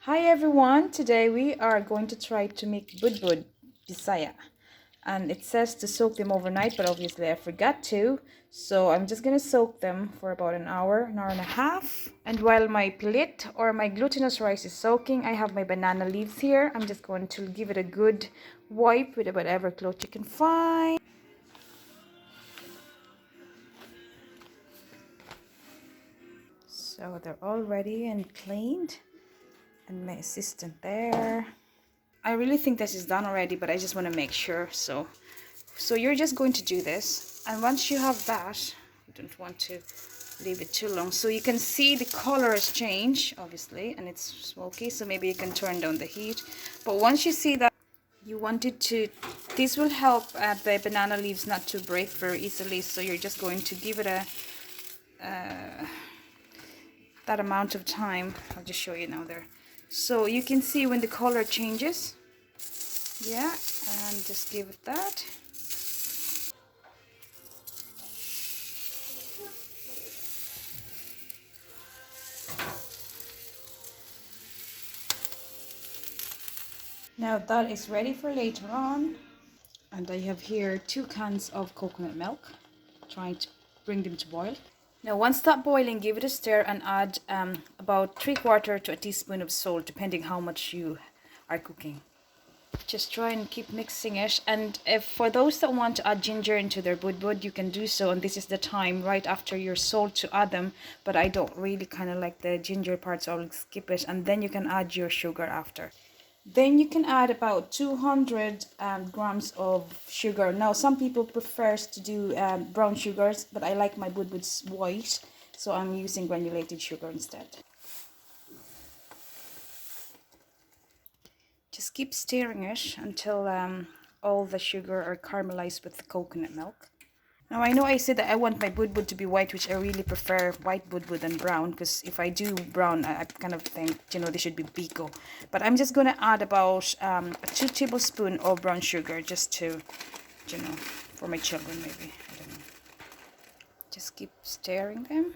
Hi everyone, today we are going to try to make budbud bisaya, and it says to soak them overnight, but obviously I forgot to, so I'm just gonna soak them for about an hour and a half. And while my plit or my glutinous rice is soaking, I have my banana leaves here. I'm just going to give it a good wipe with whatever cloth you can find. So they're all ready and cleaned, and my assistant there. I really think this is done already, but I just want to make sure. So you're just going to do this, and once you have that, you don't want to leave it too long. So you can see the color has changed, obviously, and it's smoky, so maybe you can turn down the heat. But once you see that, you want it to, this will help the banana leaves not to break very easily. So you're just going to give it a that amount of time. I'll just show you now there. So you can see when the color changes. Yeah, and just give it that. Now that is ready for later on. And I have here 2 cans of coconut milk, trying to bring them to boil. Now once that boiling, give it a stir and add about 3/4 to a teaspoon of salt, depending how much you are cooking. Just try and keep mixing it. And if for those that want to add ginger into their budbud, you can do so, and this is the time right after your salt to add them. But I don't really kind of like the ginger part, so I'll skip it, and then you can add your sugar after. Then you can add about 200 grams of sugar. Now some people prefers to do brown sugars, but I like my budbuds white, so I'm using granulated sugar instead. Just keep stirring it until all the sugar are caramelized with the coconut milk. Now I know I said that I want my budbud to be white, which I really prefer white budbud than brown, because if I do brown, I kind of think, you know, they should be biko. But I'm just going to add about 2 tablespoons of brown sugar, just to, you know, for my children maybe. I don't know. Just keep stirring them.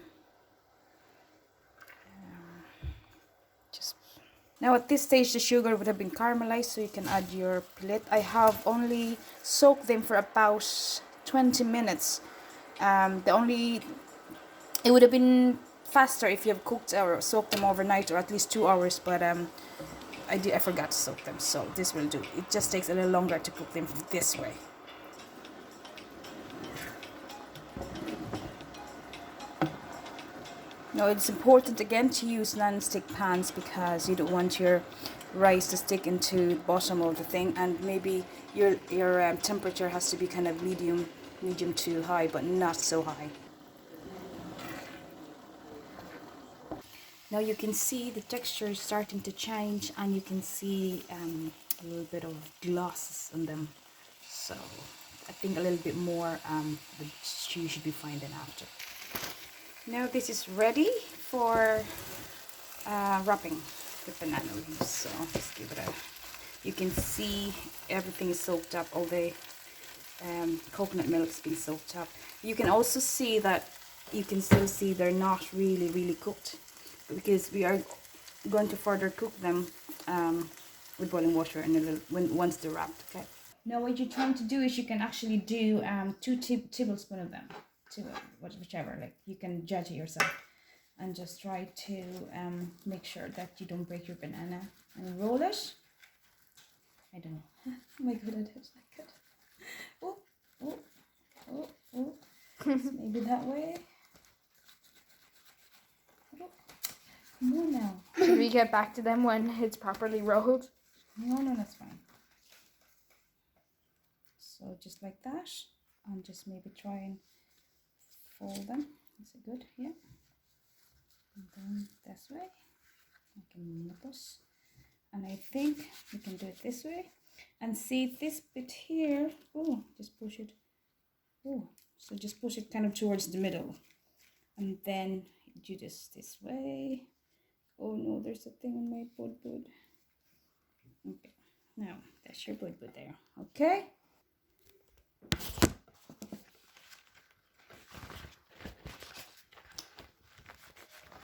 Now at this stage the sugar would have been caramelized, so you can add your plit. I have only soaked them for about 20 minutes. It would have been faster if you have cooked or soaked them overnight, or at least 2 hours, but I forgot to soak them, so this will do. It just takes a little longer to cook them this way. Now it's important again to use non-stick pans, because you don't want your rice to stick into the bottom of the thing, and maybe your temperature has to be kind of medium to high, but not so high. Now you can see the texture is starting to change, and you can see a little bit of gloss on them. So I think a little bit more you should be fine then after. Now this is ready for wrapping with banana leaves. So just give it a, you can see everything is soaked up, all the coconut milk has been soaked up. You can also see that, you can still see they're not really cooked, because we are going to further cook them with boiling water in a little, once they're wrapped. Okay. Now what you're trying to do is, you can actually do 2 tablespoons of them, whichever, like you can judge it yourself, and just try to make sure that you don't break your banana, and roll it. I don't know. Oh my god, I did like it. Oh. Maybe that way. Oh, come on now. Should we get back to them when it's properly rolled? No, that's fine. So just like that, and just maybe try and fold them. Is it good? Yeah. And then this way, I can nipples, and I think we can do it this way. And see this bit here. Oh, just push it. Oh, so just push it kind of towards the middle, and then do this way. Oh no, there's a thing on my budbud. Okay, now that's your budbud there. Okay.